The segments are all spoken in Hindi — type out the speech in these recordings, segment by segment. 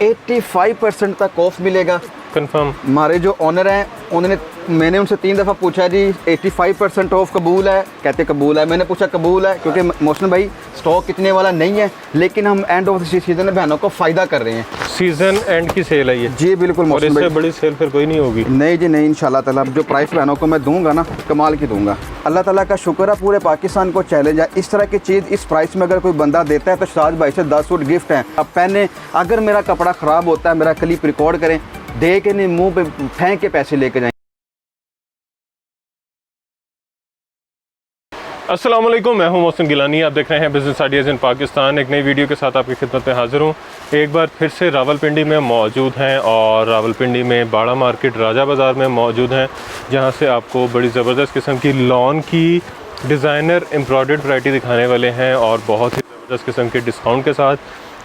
85% तक ऑफ मिलेगा। कंफर्म। हमारे जो ऑनर हैं उन्होंने, मैंने उनसे 3 दफ़ा पूछा जी 85% ऑफ कबूल है, कहते कबूल है। मैंने पूछा कबूल है क्योंकि मोहसिन भाई स्टॉक इतने वाला नहीं है, लेकिन हम एंड ऑफ द सीज़न में बहनों को फ़ायदा कर रहे हैं। सीज़न एंड की सेल है ये जी बिल्कुल और मोहसिन इससे भाई, बड़ी सेल फिर कोई नहीं होगी। नहीं जी नहीं, इंशाल्लाह ताला जो प्राइस बहनों को मैं दूंगा ना, कमाल की दूंगा। अल्लाह ताला का शुक्र है, पूरे पाकिस्तान को चैलेंज है। इस तरह की चीज़ इस प्राइस में अगर कोई बंदा देता है तो शाहद भाई से 10 सूट गिफ्ट हैं। अब पहने, अगर मेरा कपड़ा ख़राब होता है, मेरा क्लिप रिकॉर्ड करें, दे के नहीं मुँह पे फेंक के पैसे लेके जाएँ। अस्सलाम वालेकुम, मैं हूं मोहसिन गिलानी। आप देख रहे हैं बिज़नेस आइडियाज़ इन पाकिस्तान। एक नई वीडियो के साथ आपकी खिदमत में हाज़िर हूं। एक बार फिर से रावलपिंडी में मौजूद हैं और रावलपिंडी में बाड़ा मार्केट राजा बाज़ार में मौजूद हैं, जहां से आपको बड़ी ज़बरदस्त किस्म की लॉन की डिज़ाइनर एम्ब्रॉयडर्ड वैरायटी दिखाने वाले हैं और बहुत ही ज़बरदस्त किस्म के डिस्काउंट के साथ।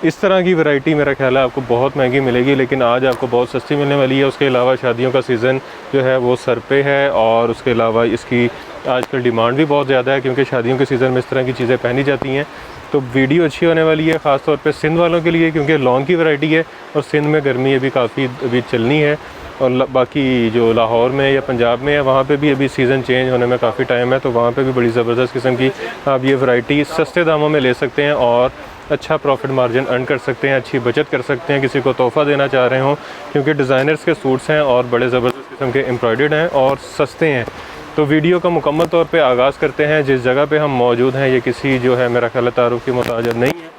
इस तरह की वैरायटी मेरा ख्याल है आपको बहुत महंगी मिलेगी, लेकिन आज आपको बहुत सस्ती मिलने वाली है। उसके अलावा शादियों का सीज़न जो है वो सर पे है और उसके अलावा इसकी आजकल डिमांड भी बहुत ज़्यादा है, क्योंकि शादियों के सीज़न में इस तरह की चीज़ें पहनी जाती हैं। तो वीडियो अच्छी होने वाली है, ख़ास तौर पे सिंध वालों के लिए, क्योंकि लॉन की वैरायटी है और सिंध में गर्मी अभी काफ़ी अभी चलनी है। और बाकी जो लाहौर में या पंजाब में है, वहाँ पे भी अभी सीज़न चेंज होने में काफ़ी टाइम है, तो वहाँ पे भी बड़ी ज़बरदस्त किस्म की आप ये वैरायटी सस्ते दामों में ले सकते हैं और अच्छा प्रॉफिट मार्जिन अर्न कर सकते हैं, अच्छी बचत कर सकते हैं। किसी को तोहफ़ा देना चाह रहे हों, क्योंकि डिज़ाइनर्स के सूट्स हैं और बड़े ज़बरदस्त किस्म के एम्ब्रॉयडर्ड हैं और सस्ते हैं। तो वीडियो का मुकम्मल तौर पे आगाज़ करते हैं। जिस जगह पे हम मौजूद हैं ये किसी जो है मेरा ख्याल तारुफ की मोहताज नहीं है।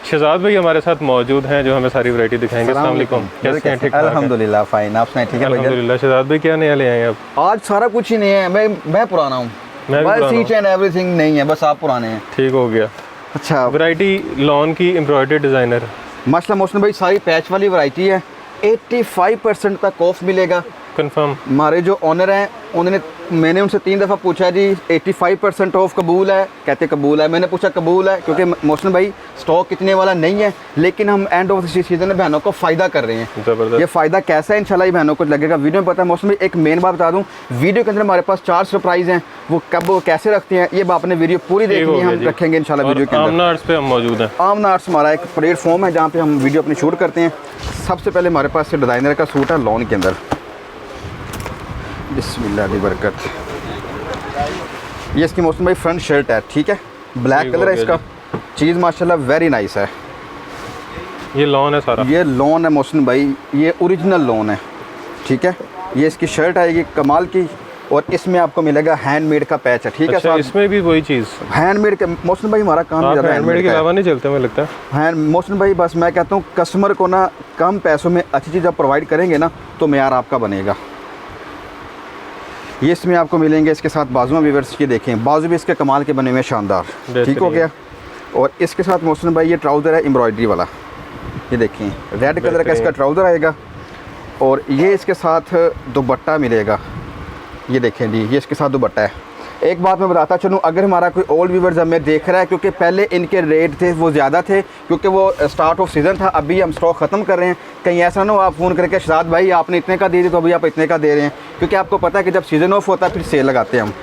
शहजाद भाई हमारे साथ मौजूद हैं जो हमें सारी वैरायटी दिखाएंगे। अस्सलाम वालेकुम, कैसे हैं? ठीक ठाक? अल्हम्दुलिल्लाह फाइन, आप सुनाए? ठीक है भाई? अल्हम्दुलिल्लाह। शहजाद भाई क्या नया ले आए हैं आप? आज सारा कुछ ही नहीं है, मैं पुराना हूँ, बस ईच एंड एवरीथिंग नहीं है, बस आप पुराने हैं। ठीक हो गया। अच्छा, वैरायटी लॉन की एम्ब्रॉयडर्ड डिज़ाइनर माशाल्लाह मोहसिन भाई सारी पैच वाली वैरायटी है। 85% तक ऑफ मिलेगा। कंफर्म। हमारे जो ऑनर हैं उन्होंने, मैंने उनसे 3 दफ़ा पूछा जी 85% ऑफ कबूल है, कहते कबूल है। मैंने पूछा कबूल है क्योंकि मोहसिन भाई स्टॉक इतने वाला नहीं है, लेकिन हम एंड ऑफ द सीज़न में बहनों को फ़ायदा कर रहे हैं। ज़बरदस्त। ये फ़ायदा कैसा है इंशाल्लाह बहनों को लगेगा। वीडियो में पता है मोहसिन भाई, एक मेन बात बता दूं, वीडियो के अंदर हमारे पास 4 सरप्राइज़ हैं, वो कब वो कैसे रखते हैं ये आपने वीडियो पूरी देखनी है, हम रखेंगे इंशाल्लाह वीडियो के अंदर। आमना आर्ट्स पे हम मौजूद हैं। आमना आर्ट्स हमारा एक प्लेटफॉर्म है जहाँ पे हम वीडियो अपनी शूट करते हैं। सबसे पहले हमारे पास डिज़ाइनर का सूट है लॉन के अंदर, बिस्मिल्लाह दी बरकत। ये इसकी मोहसिन भाई फ्रंट शर्ट है, ठीक है, ब्लैक कलर है इसका। चीज़ माशाल्लाह वेरी नाइस है। ये लॉन है सारा, ये लॉन है मोहसिन भाई, ये ओरिजिनल लॉन है, ठीक है। ये इसकी शर्ट आएगी कमाल की और इसमें आपको मिलेगा हैंडमेड का पैच है, ठीक है। अच्छा, इसमें भी वही चीज़ हैंडमेड के मोहसिन भाई हमारा काम ज़्यादा हैंडमेड के अलावा नहीं चलते मुझे लगता है। मोहसिन भाई बस मैं कहता हूँ कस्टमर को ना कम पैसों में अच्छी चीज़ आप प्रोवाइड करेंगे ना तो मेयार आपका बनेगा। ये इसमें आपको मिलेंगे इसके साथ बाजुआं व्यूअर्स की, देखें बाजू भी इसके कमाल के बने हुए शानदार, ठीक हो गया। और इसके साथ मोहसिन भाई ये ट्राउज़र है एम्ब्रॉयडरी वाला, ये देखें रेड कलर का इसका ट्राउज़र आएगा और ये इसके साथ दुपट्टा मिलेगा, ये देखें जी, ये इसके साथ दुपट्टा है। एक बात मैं बताता चलूँ, अगर हमारा कोई ओल्ड व्यूअर्स हमें देख रहा है, क्योंकि पहले इनके रेट थे वो ज़्यादा थे क्योंकि वो स्टार्ट ऑफ सीज़न था, अभी हम स्टॉक ख़त्म कर रहे हैं। कहीं ऐसा ना हो आप फ़ोन करके शहजाद भाई आपने इतने का दे दिया तो अभी आप इतने का दे रहे हैं, क्योंकि आपको पता है कि जब सीज़न ऑफ होता है फिर सेल लगाते हैं हम।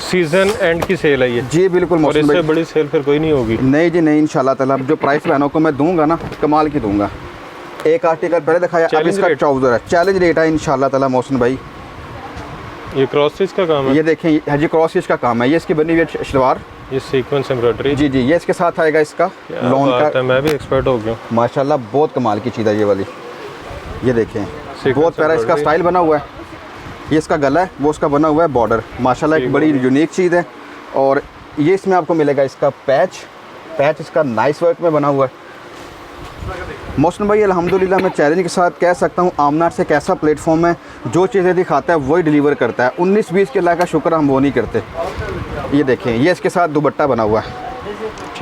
सीज़न एंड की सेल है ये। जी बिल्कुल, और इससे बड़ी सेल फिर कोई नहीं होगी। नहीं जी नहीं, इंशाल्लाह ताला जो प्राइस बहनों को मैं दूंगा ना कमाल की दूंगा। एक आर्टिकल पहले दिखाया, अब इसका ट्राउज़र है, चैलेंज रेट है इंशाल्लाह ताला मोहसिन भाई। ये क्रॉस स्टिच का काम है, ये देखें हाँ जी क्रॉस स्टिच का काम है। ये इसकी बनी हुई है शलवार, ये सीक्वेंस एम्ब्रॉयडरी। जी जी, ये इसके साथ आएगा इसका लॉन का। मैं भी एक्सपर्ट हो गया माशाल्लाह, बहुत कमाल की चीज़ है ये वाली। ये देखें बहुत प्यारा इसका स्टाइल बना हुआ है। ये इसका गला है, वो उसका बना हुआ है बॉर्डर, माशाल्लाह एक बड़ी यूनिक चीज़ है। और ये इसमें आपको मिलेगा इसका पैच इसका नाइस वर्क में बना हुआ है। मोहसिन भाई अल्हम्दुलिल्लाह मैं चैलेंज के साथ कह सकता हूँ आमना से एक ऐसा प्लेटफॉर्म है जो चीज़ें दिखाता है वही डिलीवर करता है। 19-20 के अल्लाह का शुक्र हम वो नहीं करते। ये देखें ये इसके साथ दुपट्टा बना हुआ है,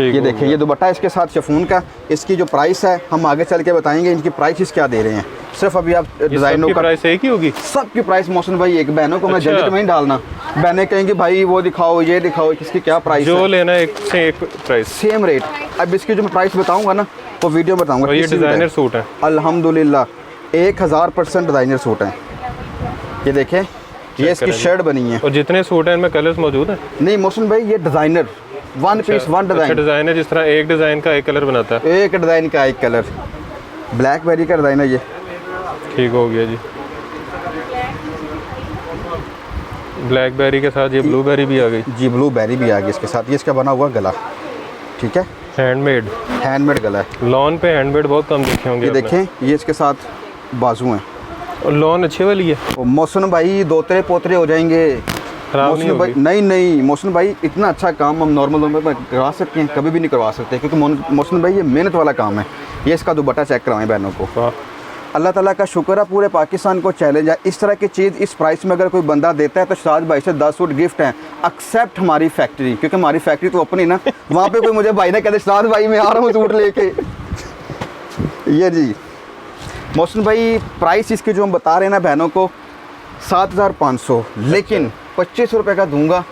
ये देखें ये दुपट्टा इसके साथ शिफॉन का। इसकी जो प्राइस है हम आगे चल के बताएंगे इनकी प्राइस क्या दे रहे हैं। सिर्फ अभी आप डिज़ाइनों का प्राइस एक ही होगी, सबकी प्राइस मोहसिन भाई एक। बहनों को मैं झंझट में नहीं डालना, बहनें कहेंगे भाई वो दिखाओ ये दिखाओ, किसकी क्या प्राइस जो है, लेना एक से एक प्राइस सेम रेट। अब इसकी जो मैं प्राइस बताऊंगा ना वो वीडियो में बताऊंगा। ये डिज़ाइनर सूट है अल्हम्दुलिल्लाह 1000% डिज़ाइनर सूट है। ये देखें ये इसकी शर्ट बनी है। और जितने सूट हैं इनमें कलर्स मौजूद हैं? नहीं मोहसिन भाई ये डिज़ाइनर वन पीस वन अच्छा डिज़ाइन। डिज़ाइन है, जिस तरह एक डिज़ाइन का एक कलर बनाता है। एक डिज़ाइन का एक कलर, ब्लैकबेरी का डिज़ाइन है ये। ठीक हो गया जी। ब्लैकबेरी के साथ ये ब्लूबेरी भी आ गई जी, ब्लूबेरी भी आ गई इसके साथ। ये इसका बना हुआ गला, ठीक है, हैंडमेड। हैंडमेड गला है। लॉन पे हैंडमेड बहुत कम देखे होंगे ये आपने। देखें, ये इसके साथ बाजू हैं। और लॉन अच्छी वाली है, और मौसम भाई दोतरे पोतरे हो जाएंगे। खराब नहीं मौसम भाई होगी। नहीं मौसम भाई, इतना अच्छा काम हम नॉर्मल लोगों में करवा सकते हैं, कभी भी नहीं करवा सकते, क्योंकि मौसम भाई ये मेहनत वाला काम है। ये इसका दुपट्टा चेक करवाएं बहनों को। वाह, अल्लाह ताला का शुक्र है, पूरे पाकिस्तान को चैलेंज है। इस तरह की चीज़ इस प्राइस में अगर कोई बंदा देता है तो शाद भाई से 10 सूट गिफ्ट हैं, एक्सेप्ट हमारी फैक्ट्री, क्योंकि हमारी फैक्ट्री तो अपनी ना। वहाँ पे कोई मुझे भाई ने कहते शाद भाई मैं आ रहा हूँ सूट लेके। ये जी मौसम भाई, प्राइस इसकी जो हम बता रहे हैं ना बहनों को 7500, लेकिन 2500 रुपये का दूंगा,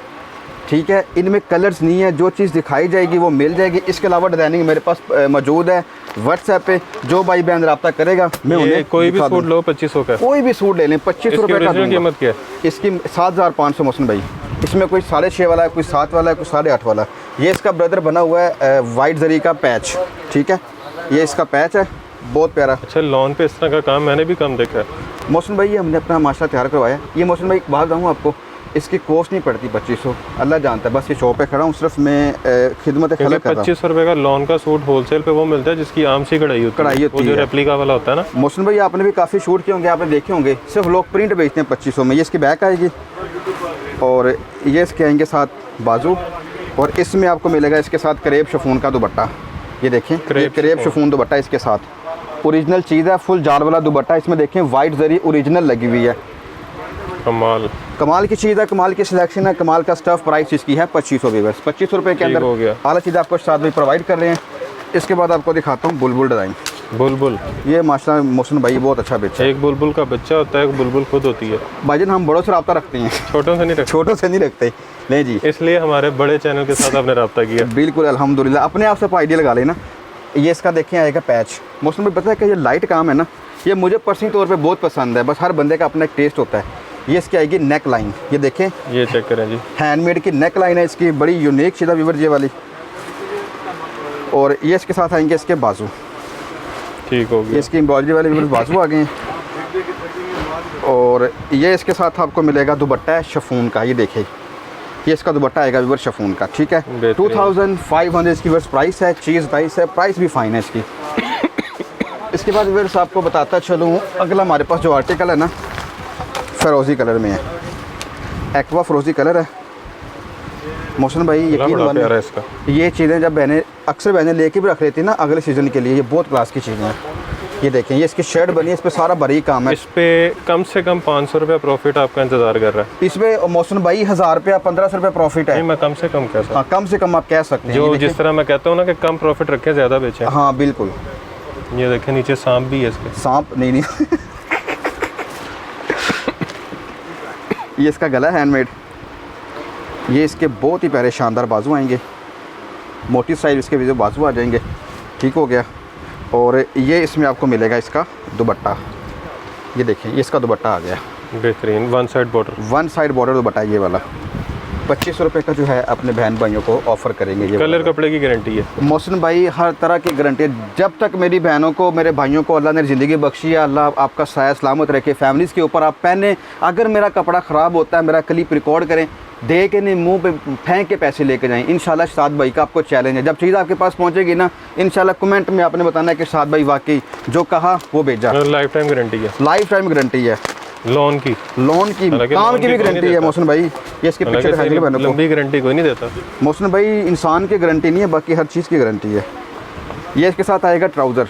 ठीक है। इनमें कलर्स नहीं है, जो चीज़ दिखाई जाएगी वो मिल जाएगी। इसके अलावा डिज़ाइनिंग मेरे पास मौजूद है। व्हाट्सएप पे जो भाई बहन रब्ता करेगा मैं ये उन्हें कोई भी दिखा सूट दूँ। लो 2500 का। कोई भी सूट ले लें, 2500 रुपये का दूंगा। कीमत क्या है? इसकी 7500 मौसम भाई। इसमें कोई 6.5 वाला है, कोई 7 वाला है, कोई 8.5 वाला। ये इसका ब्रदर बना हुआ है वाइट जरी का पैच, ठीक है। ये इसका पैच है, बहुत प्यारा। अच्छा, लॉन पे इस तरह का काम मैंने भी कम देखा है। मौसम भाई ये हमने अपना माशा तैयार करवाया। ये मौसम भाई एक बात बताऊँ आपको, इसकी कॉस्ट नहीं पड़ती 2500, अल्लाह जानता है। बस ये शॉप पे खड़ा हूँ, सिर्फ मैं खिदमत खलक कर रहा हूँ। 2500 रुपये का लॉन का सूट होलसेल पे वो मिलता है जिसकी आम सी कढ़ाई होती है, वो जो रेप्लिका वाला होता है ना। मौसम भाई आपने भी काफ़ी शूट किए होंगे, आपने देखे होंगे, सिर्फ लोग प्रिंट बेचते हैं 2500 में। ये इसकी बैक आएगी और ये इसके आएंगे साथ बाजू, और इसमें आपको मिलेगा इसके साथ करेब शिफॉन का दुपट्टा। ये देखें, करेब शिफॉन दुपट्टा इसके साथ ओरिजिनल चीज़ है, फुल जार वाला दुपट्टा। इसमें देखें वाइट जरी ओरिजिनल लगी हुई है। कमाल की चीज़ है, कमाल की सिलेक्शन है, कमाल का स्टफ। प्राइस इसकी है 2500 वीवर्स, 2500 रुपये के अंदर हो गया। आला चीज़ आपको साथ में प्रोवाइड कर रहे हैं। इसके बाद आपको दिखाता हूँ बुलबुल डिज़ाइन। बुलबुल, ये माशाल्लाह मौसम भाई बहुत अच्छा बेचा है। एक बुलबुल का बच्चा होता है, एक बुलबुल खुद होती है। भाईजान हम बड़ों से रब्ता रखते हैं, छोटों से नहीं रखते। छोटों से नहीं रखते। नहीं जी, इसलिए हमारे बड़े चैनल के साथ आपने रब्ता किया। बिल्कुल अल्हम्दुलिल्लाह, अपने आप से आइडिया लगा लेना। ये इसका देखें आएगा पैच। मौसम भाई पता है कि ये लाइट काम है ना, ये मुझे पर्सनली तौर पे बहुत पसंद है। बस हर बंदे का अपना एक टेस्ट होता है। ये इसकी आएगी नेक लाइन, ये देखें, ये चेक करें जी, हैंडमेड की नेक लाइन है इसकी, बड़ी यूनिक चीज़ है व्यूअर ये वाली। और ये इसके साथ आएंगे इसके बाजू, ठीक हो ये गया। इसकी एम्ब्रॉयडरी वाले व्यूअर बाजू आ गए हैं। और ये इसके साथ आपको मिलेगा दुपट्टा है शिफॉन का। ये देखिए, ये इसका दुपट्टा आएगा व्यूअर शिफॉन का, ठीक है। 2500 इसकी व्यूअर प्राइस है। चीज़ प्राइस है, प्राइस भी फाइन है इसकी। इसके बाद व्यूअर्स आपको बताता चलूँ, अगला हमारे पास जो आर्टिकल है ना, फ़िरोज़ी कलर में है, एक्वा फ़िरोज़ी कलर है। मौसम भाई यकीन मानिए, इसका ये चीज़ें जब अक्सर बहनें लेके भी रख लेती हैं ना अगले सीज़न के लिए, ये बहुत क्लास की चीज़ें हैं। ये देखें, ये इसकी शर्ट बनी है, इस पर सारा बारीक काम है। इस पे कम से कम 500 रुपये प्रॉफिट आपका इंतजार कर रहा है। इस पर मौसम भाई 1000 रुपया 1500 रुपये प्रॉफिट है। नहीं, मैं कम से कम कह सकता हाँ, कम से कम आप कह सकते हैं। जो जिस तरह मैं कहता हूँ ना कि कम प्रॉफिट रखें, ज़्यादा बेचें। हाँ बिल्कुल। ये देखें, नीचे सांप भी है इसके। सांप नहीं ये इसका गला हैंडमेड। ये इसके बहुत ही प्यारे शानदार बाजू आएंगे, मोटी साइज इसके भी जो बाजू आ जाएंगे, ठीक हो गया। और ये इसमें आपको मिलेगा इसका दुपट्टा। ये देखें, ये इसका दुपट्टा आ गया, बेहतरीन one side border. One side border दुपट्टा ये वाला। 2500 रुपये का जो है अपने बहन भाइयों को ऑफ़र करेंगे। ये कलर कपड़े की गारंटी है। मोहसिन भाई हर तरह की गारंटी है। जब तक मेरी बहनों को, मेरे भाइयों को अल्लाह ने ज़िंदगी बख्शी है, अल्लाह आपका साया सलामत रखे, फैमिलीज़ के ऊपर आप पहने। अगर मेरा कपड़ा ख़राब होता है, मेरा क्लिप रिकॉर्ड करें, दे के नहीं मुंह पे फेंक के पैसे लेके जाएं। इंशाल्लाह शाद भाई का आपको चैलेंज है, जब चीज़ आपके पास पहुंचेगी ना, इंशाल्लाह कमेंट में आपने बताना है कि शाद भाई वाकई जो कहा वो भेजा। लाइफ टाइम गारंटी है। लाइफ टाइम गारंटी है, लोन की काम की भी गारंटी है। मोहसिन भाई ये इसके पीछे दिखाइए बहनों को। लंबी गारंटी कोई नहीं देता मोहसिन भाई, इंसान की गारंटी नहीं है, बाकी हर चीज़ की गारंटी है। ये इसके साथ आएगा ट्राउज़र।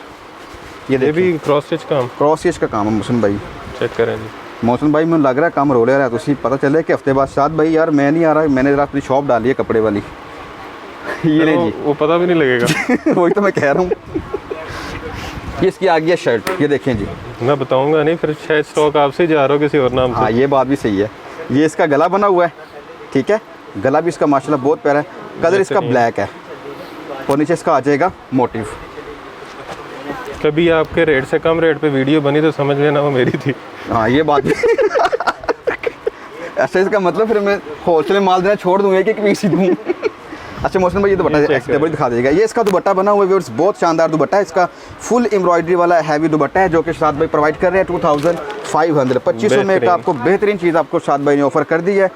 ये भी क्रॉस स्टिच काम, क्रॉस स्टिच का काम है मोहसिन भाई। चेक करें जी। मोहसिन भाई मैं लग रहा है काम रोल रहा है, तो उसी पता चले कि हफ्ते बाद शाद भाई यार मैं नहीं आ रहा, मैंने जरा अपनी शॉप डाली है कपड़े वाली। ये नहीं जी, वो पता भी नहीं लगेगा। वही तो मैं कह रहा हूँ। ये इसकी आ गई शर्ट, ये देखें जी। मैं बताऊंगा नहीं, फिर शायद स्टॉक आपसे ही जा रहा हो किसी और नाम से। हाँ ये बात भी सही है। ये इसका गला बना हुआ है, ठीक है, गला भी इसका माशाल्लाह बहुत प्यारा है। कलर इसका ब्लैक है और नीचे इसका आ जाएगा मोटिव। कभी आपके रेट से कम रेट पे वीडियो बनी तो समझ लेना वो मेरी थी। हाँ ये बात भी ऐसे इसका मतलब फिर मैं होलसेल माल देना छोड़ दूँगा, एक पीस ही दूँ। अच्छा मोहसिन भाई ये दुपट्टा डबल दिखा दीजिएगा। ये इसका दुपट्टा बना हुआ है व्यूअर्स, बहुत शानदार दुपट्टा है इसका, फुल एम्ब्रॉयडरी वाला हैवी दुपट्टा है जो कि शाद भाई प्रोवाइड कर रहे हैं 2500 2500 में एक आपको बेहतरीन चीज़ आपको शाद भाई ने ऑफर कर दी है।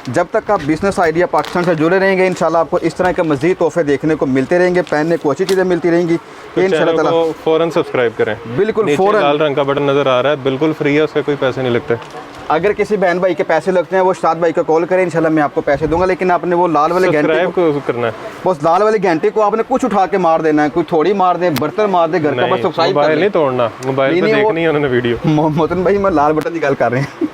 जब तक आप बिजनेस आइडिया पाकिस्तान से जुड़े रहेंगे इंशाल्लाह आपको इस तरह के मज़ीद तोहफे देखने को मिलते रहेंगे, पहनने को अच्छी चीज़ें मिलती रहेंगी। तो इंशाल्लाह ताला फ़ौरन सब्सक्राइब करें, बिल्कुल फ़ौरन। लाल रंग का बटन नज़र आ रहा है, बिल्कुल फ्री है, उसका कोई पैसे नहीं लगते। अगर किसी बहन भाई के पैसे लगते हैं वो शाद भाई को कॉल करें, इंशाल्लाह मैं आपको पैसे दूंगा, लेकिन आपने वो लाल वाले घंटे को करना है, बस लाल वाले घंटे को आपने कुछ उठा के मार देना है, कोई थोड़ी मार दे, बर्तन मार दे, घर का बस सब्सक्राइब मोबाइल नहीं तोड़ना, मोबाइल पे देखनी है उन्होंने वीडियो। मोहतन भाई मैं लाल बटन की गल कर रहे हैं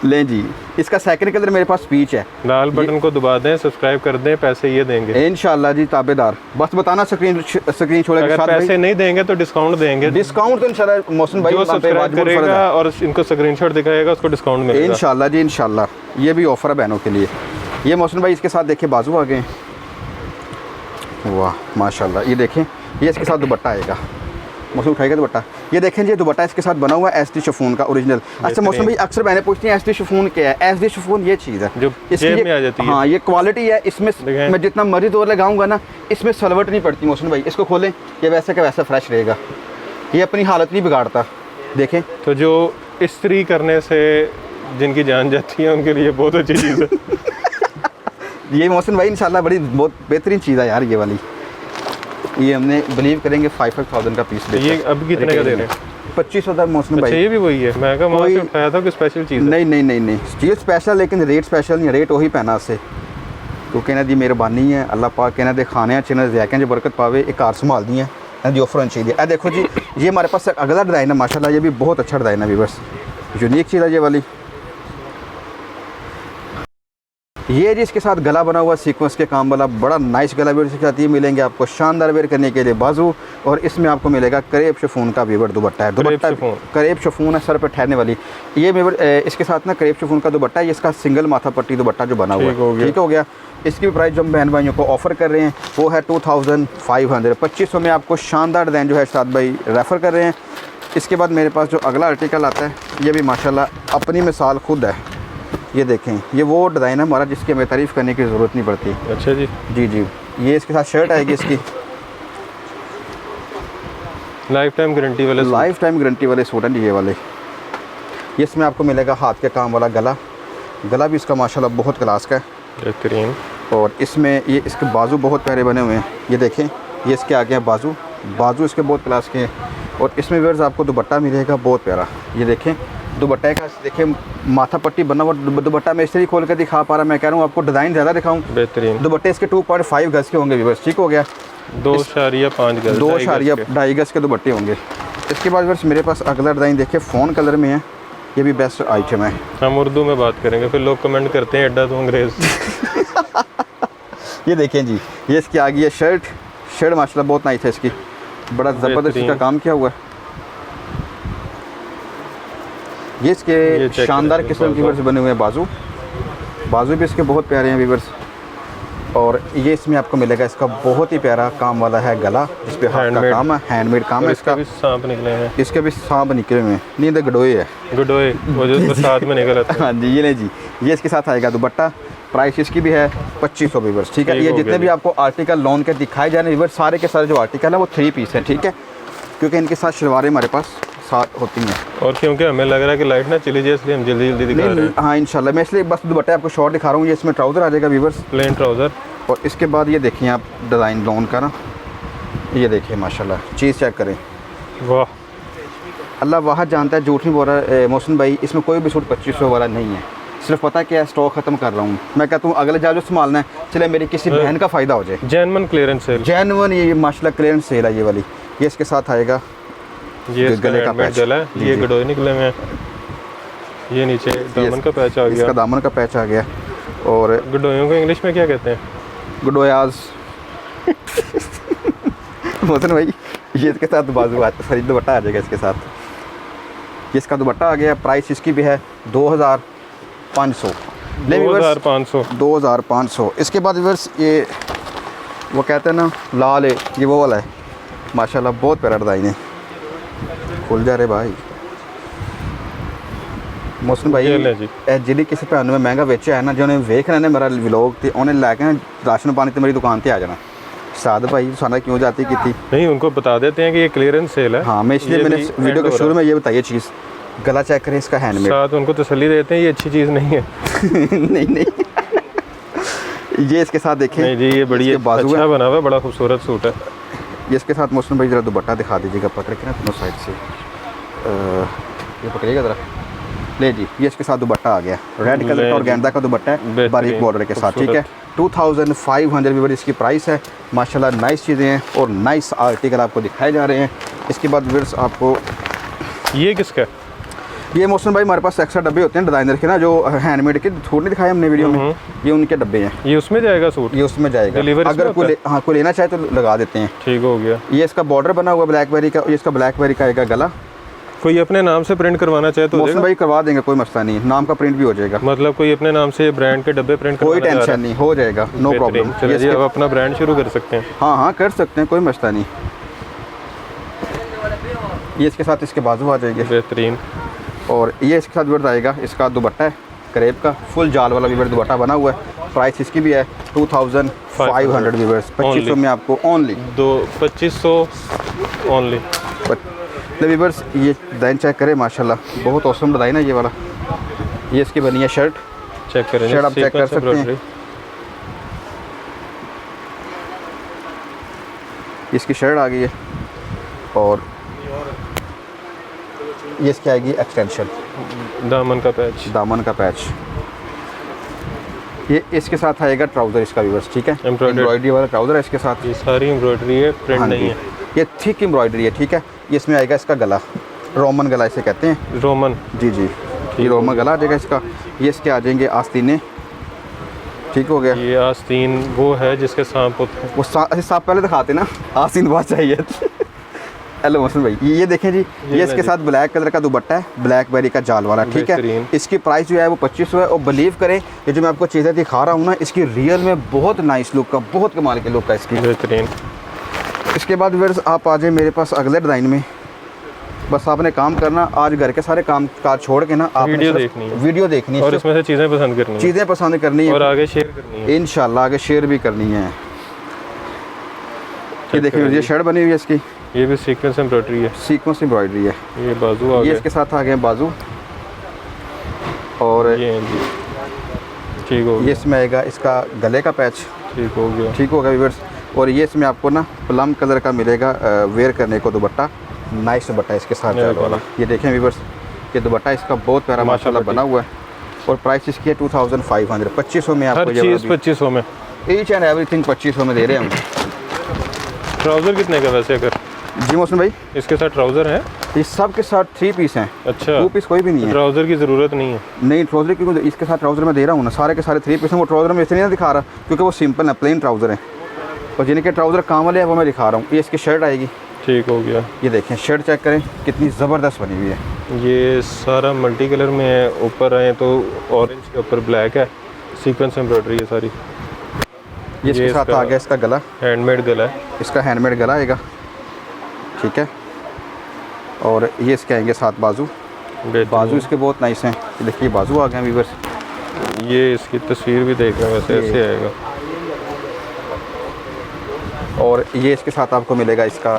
लें जी, इसका सेकंड कलर मेरे पास स्पीच है, लाल बटन को दबा दें, सब्सक्राइब कर दें, पैसे ये देंगे इंशाल्लाह जी ताबेदार। बस बताना स्क्रीन छोड़ के अगर पैसे नहीं देंगे तो डिस्काउंट देंगे, डिस्काउंट तो इंशाल्लाह मोहसिन भाई जो सब्सक्राइब करेगा और इनको स्क्रीनशॉट दिखाएगा उसको डिस्काउंट मिलेगा इंशाल्लाह जी इंशाल्लाह। ये भी ऑफर है बहनों के लिए। ये मोहसिन भाई इसके साथ देखिए बाजू आ गए, वाह माशाल्लाह। ये देखें ये इसके साथ दुपट्टा आएगा, मौसम उठाएगा दुपट्टा, ये देखें जी दुपट्टा इसके साथ बना हुआ है एसडी शिफॉन का ओरिजिनल। अच्छा मौसम भाई अक्सर मैंने पूछती हैं एसडी शिफॉन क्या है? एसडी शिफॉन ये चीज़ है जो जेब में आ जाती है। हाँ ये क्वालिटी है, इसमें मैं जितना मर्जी जोर लगाऊंगा ना इसमें सलवट नहीं पड़ती मौसम भाई। इसको खोलें ये वैसे का वैसा फ्रेश रहेगा, ये अपनी हालत नहीं बिगाड़ता। देखें तो जो इस्त्री करने से जिनकी जान जाती है उनके लिए बहुत अच्छी चीज़ है ये मोहसिन भाई इंशाल्लाह बड़ी बहुत बेहतरीन चीज़ है यार ये वाली। ये हमने बिलीव करेंगे 5,000 का पीस ये अभी कितने का दे रहे हैं? 2500 मोहसिन भाई। ये भी वही है, मैं कहा वहाँ से उठाया था कि स्पेशल चीज़ है। नहीं चीज़ स्पेशल, लेकिन रेट स्पेशल नहीं, रेट वही पैना से क्योंकि इन्हें दी मेहरबानी है अल्लाह पाक, इन्हें दे खाने चिन्ह जैकें जो बरकत पावे एक कार संभाल दी है दी ऑफर चाहिए। देखो जी ये हमारे पास अगला डिज़ाइन है माशाल्लाह, ये भी बहुत अच्छा डिज़ाइन है, बस यूनिक चीज़ है ये वाली। ये जी इसके साथ गला बना हुआ सीक्वेंस के काम वाला बड़ा नाइस गला भी इसके साथ ये मिलेंगे आपको शानदार वेयर करने के लिए बाजू, और इसमें आपको मिलेगा करेब शिफॉन का वीवर दुपट्टा है। दुपट्टा करेब शिफॉन है, सर पे ठहरने वाली ये वीवर इसके साथ ना करेब शिफॉन का दुपट्टा है, इसका सिंगल माथा पट्टी दुपट्टा जो बना हुआ है ठीक हो गया। इसकी प्राइस जो हम बहन भाइयों को ऑफर कर रहे हैं वो है 2500 2500 में आपको शानदार डिज़ाइन जो है शाद भाई रेफ़र कर रहे हैं। इसके बाद मेरे पास जो अगला आर्टिकल आता है ये भी माशाल्लाह अपनी मिसाल खुद है। ये देखें ये वो डिज़ाइन है हमारा जिसकी हमें तारीफ़ करने की ज़रूरत नहीं पड़ती। अच्छा जी जी ये इसके साथ शर्ट आएगी, इसकी लाइफ टाइम गारंटी वाले सूट हैं ये वाले। ये इसमें आपको मिलेगा हाथ के काम वाला गला भी इसका माशाल्लाह बहुत क्लास का है, बेहतरीन। और इसमें ये इसके बाजू बहुत प्यारे बने हुए हैं, ये देखें ये इसके आगे हैं बाजू इसके बहुत क्लास के हैं, और इसमें व्यूअर्स आपको दुपट्टा मिलेगा बहुत प्यारा। ये देखें दुपट्टे का देखिए माथा पट्टी बना हुआ दुपट्टा मैं इसलिए खोल कर दिखा पा रहा, मैं कह रहा हूँ आपको डिज़ाइन ज़्यादा दिखाऊँ। बेहतरीन दुपट्टे इसके 2.5 गज के होंगे व्यूअर्स, ठीक हो गया, 2.5 गज 2.5 गज के दुपट्टे होंगे। इसके बाद व्यूअर्स मेरे पास अगला डिज़ाइन देखिए फ़ोन कलर में है, ये भी बेस्ट आइटम है। हम उर्दू में बात करेंगे फिर लोग कमेंट करते हैं एड्डा तो अंग्रेज़ ये देखें जी ये इसकी आ गई है शर्ट माशाल्लाह बहुत नाइस है, इसकी बड़ा ज़बरदस्त इसका काम किया हुआ है। ये इसके शानदार किस्म के वीवर्स बने हुए हैं, बाजू भी इसके बहुत प्यारे हैं वीवर्स, और ये इसमें आपको मिलेगा इसका बहुत ही प्यारा काम वाला है गला, इस पे हाथ का काम है, हैंडमेड काम है। इसका भी सांप निकले हैं, इसके भी सांप निकले हुए हैं, नहीं तो गडोए वो जो साथ में निकल आता है। हाँ जी ये नहीं जी ये इसके साथ आएगा दुपट्टा, प्राइस इसकी भी है 2500 वीवर्स, ठीक है। ये जितने भी आपको आर्टिकल लॉन के दिखाए जा रहे हैं वीवर्स सारे के सारे जो आर्टिकल है वो 3 पीस हैं, ठीक है, क्योंकि इनके साथ शलवारें हमारे पास साथ होती हैं, और क्योंकि हमें लग रहा है कि लाइट ना चली जाए इसलिए हम जल्दी दिखा रहे हैं। हाँ इंशाल्लाह मैं इसलिए बस दुपट्टे आपको शॉर्ट दिखा रहा हूँ। ये इसमें ट्राउज़र आ जाएगा वीवर्स, प्लेन ट्राउज़र, और इसके बाद ये देखिए आप डिज़ाइन लॉन का ना, ये देखिए माशाल्लाह चीज़ चेक करें, वाह अल्लाह वाह जानता है, झूठ नहीं बोल रहा मोहसिन भाई, इसमें कोई भी सूट 2500 वाला नहीं है, सिर्फ पता है क्या स्टॉक ख़त्म कर रहा हूँ मैं, कहता हूँ अगले जा जो संभालना है चले मेरी किसी बहन का फ़ायदा हो जाए। जेन्युइन क्लियरेंस सेल, जेन्युइन ये माशाल्लाह क्लियरेंस सेल है ये वाली। ये इसके साथ आएगा ये गले का पैच, ये गडोए निकले हुए हैं, ये नीचे दामन का पैच आ गया, इसका दामन का पैच आ गया, और गडोयों को इंग्लिश में क्या कहते हैं? गडोयाज मोहसिन भाई ये इसके साथ बाजू सॉरी दुपट्टा आ जाएगा इसके साथ, ये इसका दुपट्टा आ गया, प्राइस इसकी भी है 2500 2500। इसके बाद व्यूअर्स ये वो कहते हैं ना लाल है, ये वो वाला है माशाल्लाह बहुत प्यारा डिज़ाइन है, खुल जा रहे भाई, मौसम भाई ये ले जी। ਜਿਹੜੀ ਕਿਸੇ ਭੈਣ ਨੂੰ ਮੈਂ ਮਹਿੰਗਾ ਵੇਚਿਆ ਹੈ ਨਾ, ਜਿਹਨੇ ਵੇਖ ਲੈਣਾ ਮੇਰਾ ਵਲੌਗ ਤੇ ਉਹਨੇ ਲੈ ਕੇ ਨਾ ਰਾਸ਼ਨ ਪਾਣੀ ਤੇ ਮੇਰੀ ਦੁਕਾਨ ਤੇ ਆ ਜਾਣਾ। साद भाई साना क्यों जाती की थी? नहीं, उनको बता देते हैं कि ये क्लियरेंस सेल है। हाँ, मैं इसलिए मैंने वीडियो के शुरू में ये बताइए चीज़, गला चेक करें इसका हैंडमेड। साथ उनको तसल्ली देते हैं ये अच्छी चीज़ नहीं है। नहीं ये इसके साथ देखें। नहीं जी, ये बड़ी बाजू अच्छा बना हुआ है, बड़ा खूबसूरत सूट है। ये इसके साथ मौसम भाई ज़रा दुपट्टा दिखा दीजिएगा पकड़ के ना दोनों साइड से, ये पकड़िएगा ज़रा। ले जी, ये इसके साथ दुपट्टा आ गया, रेड कलर का और गेंदा का दुपट्टा है बारीक बॉर्डर के साथ। ठीक है, 2500 भी इसकी प्राइस है। माशाल्लाह नाइस चीज़ें हैं और नाइस आर्टिकल आपको दिखाए जा रहे हैं। इसके बाद व्यूअर्स आपको ये किसका है? ये मौसम भाई हमारे पास एक्स्ट्रा डब्बे होते हैं डिज़ाइनर के ना, जो हैंडमेड के थोड़े नहीं दिखाए हमने वीडियो में, ये उनके डब्बे हैं। ये उसमें जाएगा सूट? ये उसमें जाएगा। डिलीवरी अगर कोई हाँ कोई लेना चाहे तो लगा देते हैं। ठीक हो गया। ये इसका बॉर्डर बना हुआ ब्लैकबेरी का, ये इसका ब्लैकबेरी का आएगा गला। कोई अपने नाम से प्रिंट करवाना चाहे तो मौसम भाई करवा देंगे, कोई मसला नहीं, नाम का प्रिंट भी हो जाएगा। मतलब कोई अपने नाम से ब्रांड के डब्बे प्रिंट कोई टेंशन नहीं, हो जाएगा, नो प्रॉब्लम। चलिए अब अपना ब्रांड शुरू कर सकते हैं। हाँ कर सकते हैं, कोई मसला नहीं। ये इसके साथ इसके बाजू आ जाएंगे, बेहतरीन। और ये इसके साथ वर्ड आएगा, इसका दुपट्टा है करेब का, फुल जाल वाला वीवर दुपट्टा बना हुआ है। प्राइस इसकी भी है 2500 वीवर्स, 2500 में आपको ओनली 2500 ओनली। वीवर्स ये डिज़ाइन चेक करें, माशाल्लाह बहुत औसम डिज़ाइन है ये वाला। ये इसकी बनी है शर्ट, चेक करें, शर्ट आप चेक कर सकते हैं। इसकी शर्ट आ गई है और ये इसकी आएगी एक्सटेंशन, दामन का पैच, दामन का पैच। ये इसके साथ आएगा ट्राउज़र इसका व्यूअर्स। ठीक है, एम्ब्रॉयडरी वाला ट्राउज़र है इसके साथ। ये सारी एम्ब्रॉयडरी है, प्रिंट नहीं है। ये थिक एम्ब्रॉयडरी है। ठीक है, ये इसमें आएगा इसका गला, रोमन गला इसे कहते हैं। रोमन, जी ये रोमन गला आ जाएगा इसका। ये इसके आ जाएंगे आस्तीने। ठीक हो गया। ये आस्तीन वो है जिसके सांप होते हैं। वो सांप पहले दिखाते ना, आस्तीन बाद चाहिए। हेलो मौसम भाई, ये देखें जी, ये इसके साथ ब्लैक कलर का दुपट्टा है, ब्लैकबेरी का जाल वाला। ठीक है, इसकी प्राइस जो है वो 2500 है। और बिलीव करें ये जो मैं आपको चीज़ें दिखा रहा हूँ ना, इसकी रियल में बहुत नाइस लुक का, बहुत कमाल के लुक का इसकी, बेहतरीन। इसके बाद व्यूअर्स आप आ जाए मेरे पास अगले डिज़ाइन में। बस आपने काम करना, आज घर के सारे काम काज छोड़ के ना आप वीडियो देखनी है और इसमें से चीज़ें पसंद करनी है और आगे शेयर करनी है, इंशाल्लाह आगे शेयर भी करनी है। ये देखिए ये शर्ट बनी हुई है इसकी, ये भी सीक्वेंस एम्ब्रॉयडरी है, सीक्वेंस एम्ब्रॉयडरी है। ये बाजू आ गए, ये इसके साथ आ गए बाजू, और ये ठीक हो गया। ये इसमें आएगा इसका गले का पैच। ठीक हो गया, ठीक होगा व्यूअर्स। और ये इसमें आपको ना प्लम कलर का मिलेगा वेयर करने को दुपट्टा, नाइस दुपट्टा इसके साथ वाला। ये देखें व्यूअर्स, ये दुपट्टा इसका बहुत प्यारा माशाल्लाह बना हुआ है। और प्राइस इसकी है 2500, 2500 में आपको हर चीज़ 2500 में, ईच एंड एवरीथिंग 2500 में दे रहे हैं हम। ट्राउज़र कितने का वैसे अगर? जी मौसम भाई, इसके साथ ट्राउज़र है? ये सब के साथ 3 पीस हैं। अच्छा, 2 पीस कोई भी नहीं है। ट्राउज़र की ज़रूरत नहीं है? नहीं, ट्राउज़र क्योंकि इसके साथ ट्राउज़र मैं दे रहा हूँ ना, सारे के सारे 3 पीस हैं। वो ट्राउज़र में इसलिए नहीं दिखा रहा क्योंकि वो सिंपल है, प्लेन ट्राउज़र है। और जिनके ट्राउज़र काम वाले हैं वो मैं दिखा रहा हूँ। ये इसकी शर्ट आएगी। ठीक हो गया। ये देखें शर्ट चेक करें कितनी ज़बरदस्त बनी हुई है। ये सारा मल्टी कलर में है, ऊपर आए तो ऑरेंज के ऊपर ब्लैक है, सीक्वेंस एम्ब्रॉयडरी है सारी। ये इसके साथ आ गया इसका गला, हैंडमेड गला है, इसका हैंडमेड गला आएगा। ठीक है, और ये इसके आएंगे साथ बाजू। बाजू इसके बहुत नाइस हैं। देखिए बाजू आ गए व्यूअर्स। ये इसकी तस्वीर भी देख रहे हैं, वैसे ऐसे आएगा। और ये इसके साथ आपको मिलेगा इसका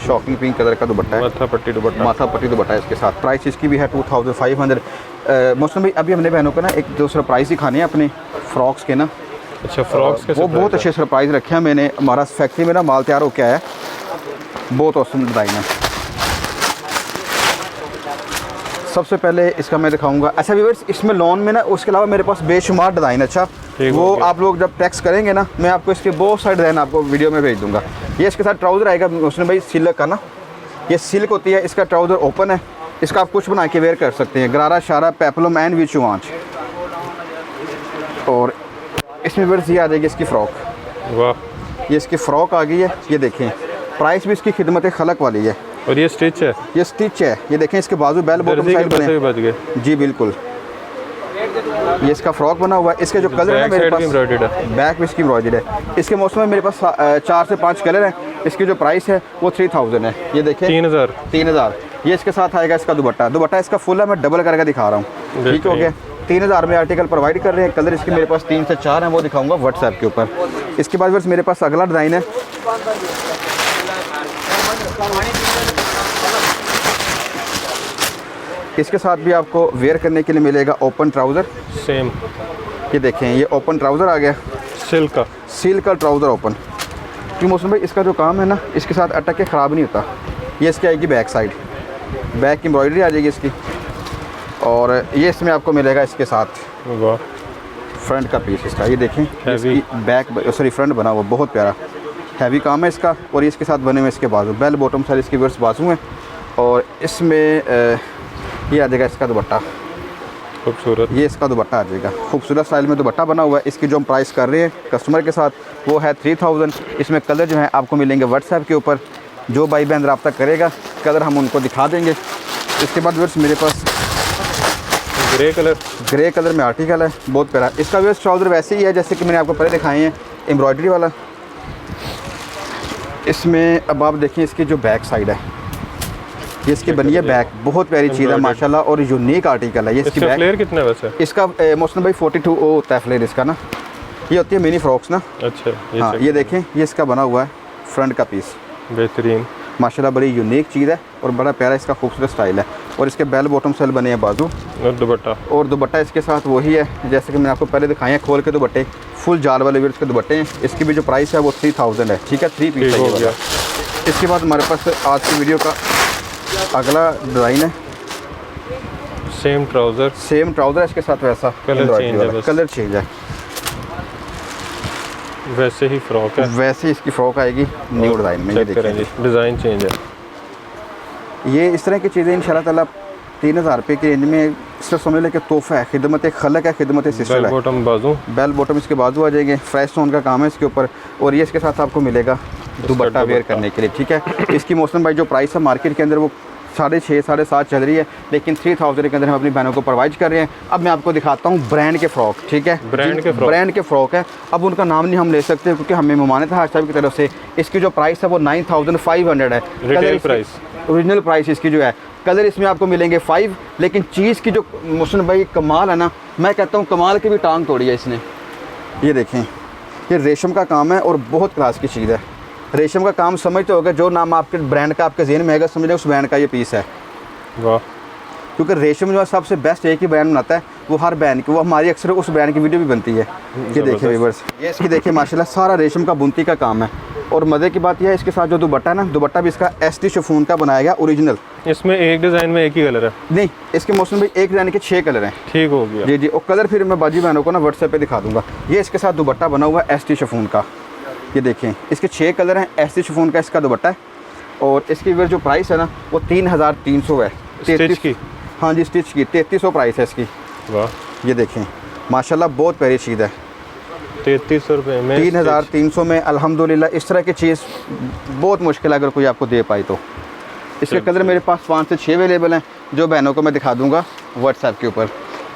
शॉकिंग पिंक कलर का दुपट्टा है, माथा पट्टी दुपट्टा, माथा पट्टी दुपट्टा है इसके साथ। प्राइस इसकी भी है 2500। मौसम भाई अभी हमने बहनों को ना एक दो सरप्राइज दिखाने हैं अपने फ्रॉक्स के ना। अच्छा, फ्रॉक्स के वो बहुत अच्छे सरप्राइज रखे हैं मैंने। हमारा फैक्ट्री में ना माल तैयार होकर आया है, बहुत औसम डिज़ाइन है। सबसे पहले इसका मैं दिखाऊंगा। अच्छा व्यूअर्स, इसमें लॉन में ना उसके अलावा मेरे पास बेशुमार डिज़ाइन। अच्छा वो आप लोग जब टेक्स्ट करेंगे ना, मैं आपको इसके बहुत सारे डिज़ाइन आपको वीडियो में भेज दूंगा। ये इसके साथ ट्राउज़र आएगा उसने भाई सिल्क का ना, ये सिल्क होती है। इसका ट्राउज़र ओपन है, इसका आप कुछ बना के वेयर कर सकते हैं, गरारा शारा पेपलम एंड विच वांच। और इसमें व्यूअर्स ये आ जाएगी इसकी फ़्रॉक। वाह, ये इसकी फ़्रॉक आ गई है। ये देखें प्राइस भी इसकी खिदमत खलक वाली है। और ये स्टिच है, ये स्टिच है। ये देखें इसके बाजू बेल बॉटम साइड बने बच गए। जी बिल्कुल। ये इसका फ्रॉक बना हुआ है। इसके जो कलर है मेरे पास, बैक में इसकी एम्ब्रॉयडरी है। इसके मौसम में मेरे पास 4 से 5 कलर हैं। इसकी जो प्राइस है वो 3000 है। ये देखें 3000। ये इसके साथ आएगा इसका दुपट्टा। दुपट्टा इसका फुल है, मैं डबल करके दिखा रहा हूँ, ठीक हो गया। 3000 में आर्टिकल प्रोवाइड कर रहे हैं। कलर इसके मेरे पास 3 से 4 हैं, वो दिखाऊंगा व्हाट्सएप के ऊपर। इसके बाद मेरे पास अगला डिज़ाइन है, इसके साथ भी आपको वेयर करने के लिए मिलेगा ओपन ट्राउज़र सेम। ये देखें, ये ओपन ट्राउज़र आ गया, सिल्क का ट्राउज़र ओपन। क्योंकि मौसम भाई इसका जो काम है ना, इसके साथ अटक के ख़राब नहीं होता। ये इसकी आएगी बैक साइड, बैक की एम्ब्रॉयडरी आ जाएगी इसकी, और ये इसमें आपको मिलेगा इसके साथ फ्रंट का पीस इसका। ये देखें, इसकी बैक सॉरी फ्रंट बना हुआ, बहुत प्यारा हैवी काम है इसका। और ये इसके साथ बने हुए इसके बाजू, बेल बॉटम साइड इसकी वर्स बाजू हैं, और इसमें ये आ जाएगा इसका दुपट्टा, खूबसूरत। ये इसका दुपट्टा आ जाएगा, खूबसूरत स्टाइल में दुपट्टा बना हुआ है। इसकी जो हम प्राइस कर रहे हैं कस्टमर के साथ वो है 3000। इसमें कलर जो है आपको मिलेंगे व्हाट्सएप के ऊपर, जो भाई बहन रब्ता करेगा कलर हम उनको दिखा देंगे। इसके बाद वर्स मेरे पास ग्रे कलर में आर्टिकल है, बहुत प्यारा। इसका वर्स ट्राउज़र वैसे ही है जैसे कि मैंने आपको पहले दिखाए हैं, एम्ब्रॉयडरी वाला। इसमें अब आप देखिए इसकी जो बैक साइड है, ये इसकी बनी है बैक, बहुत प्यारी चीज़ है माशाल्लाह, और यूनिक आर्टिकल है। ये इसकी फ्लेयर कितना है वैसे? इसका मोहसिन भाई 42 होता है फ्लेयर इसका ना, ये होती है मिनी फ्रॉक्स ना। अच्छा, हाँ, ये देखें, ये इसका बना हुआ है फ्रंट का पीस, बेहतरीन माशाल्लाह, बड़ी यूनिक चीज़ है और बड़ा प्यारा इसका खूबसूरत स्टाइल है। और इसके बेल बॉटम सेल बने हैं बाजू, और दुपट्टा इसके साथ वही है जैसे कि मैंने आपको पहले दिखाए हैं, खोल के दुपट्टे, फुल जाल वाले वर्ड्स के दुपट्टे हैं। इसकी भी जो प्राइस है वो 3000 है, ठीक है, 3 पीस हो गया। इसके बाद हमारे पास आज की वीडियो का अगला डिज़ाइन है, सेम ट्राउज़र इसके साथ वैसा कलर चेंज है, वैसे ही फ्रॉक है, वैसे इसकी फ्रॉक आएगी न्यू डिज़ाइन में। ये देखिए डिज़ाइन चेंज है। ये इस तरह की चीज़ें इंशाल्लाह ताला 3000 रुपये की रेंज में सिर्फ समझ लें कि तोहफ़ा है, खिदमत खलक है, खिदमत सिस्टर है। बेल बॉटम इसके बाजू आ जाएंगे, फ्रेश स्टोन का काम है इसके ऊपर, और ये इसके साथ आपको मिलेगा दुपट्टा वेयर करने के लिए, ठीक है। इसकी मौसम भाई जो प्राइस है मार्केट के अंदर वो 6.5 7.5 चल रही है, लेकिन 3000 के अंदर हम अपनी बहनों को प्रोवाइड कर रहे हैं। अब मैं आपको दिखाता हूँ ब्रांड के फ्रॉक, ठीक है, ब्रांड के फ्रॉक है। अब उनका नाम नहीं हम ले सकते क्योंकि हमें ममानत है साहब की तरफ से। इसकी जो प्राइस है वो 9500 है, ओरिजिनल प्राइस इसकी जो है। कलर इसमें आपको मिलेंगे 5, लेकिन चीज़ की जो मोहसिन भाई कमाल है ना, मैं कहता हूँ कमाल की भी टांग तोड़ी है इसने। ये देखें, ये रेशम का काम है और बहुत क्लास की चीज़ है। रेशम का काम समझते होगा, जो नाम आपके ब्रांड का आपके जेहन में आएगा समझ लें उस ब्रांड का ये पीस है। वाह, क्योंकि रेशम जो है सबसे बेस्ट एक ही ब्रांड बनाता है, वो हर ब्रांड की, वो हमारी अक्सर उस ब्रांड की वीडियो भी बनती है। ये देखिए व्यूअर्स, ये इसकी देखिए माशाल्लाह सारा रेशम का बुनती का काम है। और मज़े की बात यह है इसके साथ जो दुपट्टा है ना, दुपट्टा भी इसका ST शिफॉन का बनाया गया ओरिजिनल। इसमें एक डिज़ाइन में एक ही कलर है? नहीं, इसके मौसम में एक डिज़ाइन के 6 कलर हैं। ठीक हो गया जी। और कलर फिर मैं बाजी बहनों को ना व्हाट्सएप पे दिखा दूंगा। ये इसके साथ दुपट्टा बना हुआ है ST शिफॉन का, ये देखें, इसके 6 कलर हैं। ST शिफॉन का इसका दुपट्टा है, और इसकी जो प्राइस है ना वो 3300 है। स्टिच की? हाँ जी, स्टिच की 3300 प्राइस है इसकी। वाह, ये देखें माशाल्लाह बहुत प्यारी चीज़ है। 3300 रुपये में 3300 में अल्हम्दुलिल्लाह। इस तरह की चीज़ बहुत मुश्किल है अगर कोई आपको दे पाए तो। इसके कलर मेरे पास 5 से 6 अवेलेबल हैं, जो बहनों को मैं दिखा दूंगा व्हाट्सएप के ऊपर।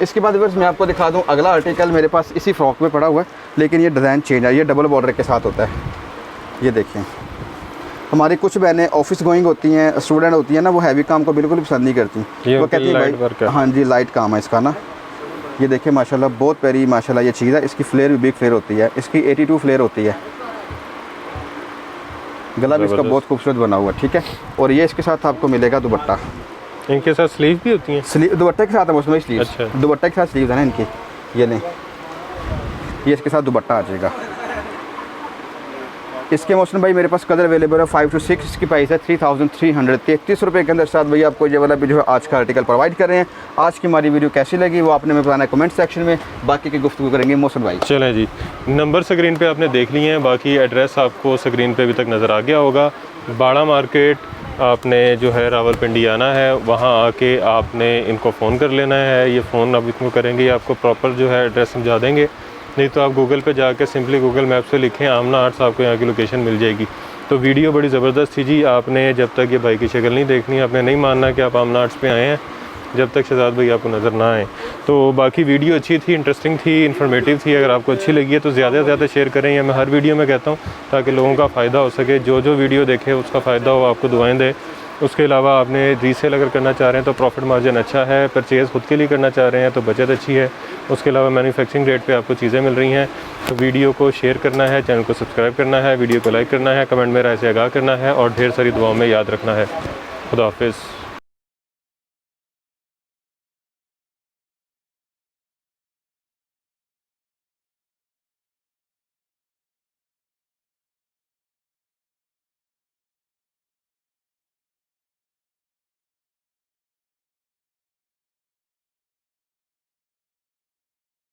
इसके बाद बस मैं आपको दिखा दूं अगला आर्टिकल मेरे पास इसी फ्रॉक में पड़ा हुआ है, लेकिन ये डिज़ाइन चेंज है, ये डबल बॉर्डर के साथ होता है। ये देखें, हमारी कुछ बहनें ऑफिस गोइंग होती हैं, स्टूडेंट होती हैं ना, वो हैवी काम को बिल्कुल भी पसंद नहीं करती, वो कहती हैं भाई हाँ जी लाइट काम है इसका ना। ये देखिए माशाल्लाह बहुत प्यारी माशाल्लाह ये चीज़ है। इसकी फ्लेयर भी बिग फ्लेयर होती है, इसकी 82 फ्लेयर होती है। गला भी इसका बहुत खूबसूरत बना हुआ है, ठीक है। और ये इसके साथ आपको मिलेगा दुपट्टा, इनके साथ स्लीव भी होती हैं? स्लीव दुपट्टे के साथ है उसमें स्लीव। अच्छा। दुपट्टे के साथ स्लीव है ना इनकी, ये नहीं, ये इसके साथ दुपट्टा आ जाएगा। इसके मौसम भाई मेरे पास कलर अवेलेबल है 5 to 6। इसकी प्राइस है 3333 रुपये के अंदर साथ भाई आपको ये वाला भी जो है आज का आर्टिकल प्रोवाइड कर रहे हैं। आज की हमारी वीडियो कैसी लगी वो आपने में बताना कमेंट सेक्शन में, बाकी की गुफ्तगू करेंगे मौसम भाई। चलें जी, नंबर स्क्रीन पे आपने देख लिए हैं, बाकी एड्रेस आपको स्क्रीन पे अभी तक नज़र आ गया होगा। बाड़ा मार्केट आपने जो है रावलपिंडी आना है, वहाँ आके आपने इनको फ़ोन कर लेना है। ये फ़ोन अब इनको करेंगे, आपको प्रॉपर जो है एड्रेस समझा देंगे, नहीं तो आप गूगल पे जाके सिंपली गूगल मैप से लिखें आमना आर्ट्स, आपको यहाँ की लोकेशन मिल जाएगी। तो वीडियो बड़ी ज़बरदस्त थी जी, आपने जब तक ये भाई की शक्ल नहीं देखनी, आपने नहीं मानना कि आप आमना आर्ट्स पे आए हैं जब तक शहजाद भाई आपको नज़र ना आए। तो बाकी वीडियो अच्छी थी, इंटरेस्टिंग थी, इन्फॉर्मेटिव थी। अगर आपको अच्छी लगी है तो ज़्यादा से ज़्यादा शेयर करें, या मैं हर वीडियो में कहता हूँ, ताकि लोगों का फ़ायदा हो सके। जो जो वीडियो देखे उसका फ़ायदा हो, आपको दुआएं दे। उसके अलावा आपने रीसेल अगर करना चाह रहे हैं तो प्रॉफिट मार्जिन अच्छा है, परचेज़ खुद के लिए करना चाह रहे हैं तो बचत अच्छी है। उसके अलावा मैन्युफैक्चरिंग रेट पे आपको चीज़ें मिल रही हैं। तो वीडियो को शेयर करना है, चैनल को सब्सक्राइब करना है, वीडियो को लाइक करना है, कमेंट में राय से आगाह करना है और ढेर सारी दुआओं में याद रखना है। खुदा हाफिज़।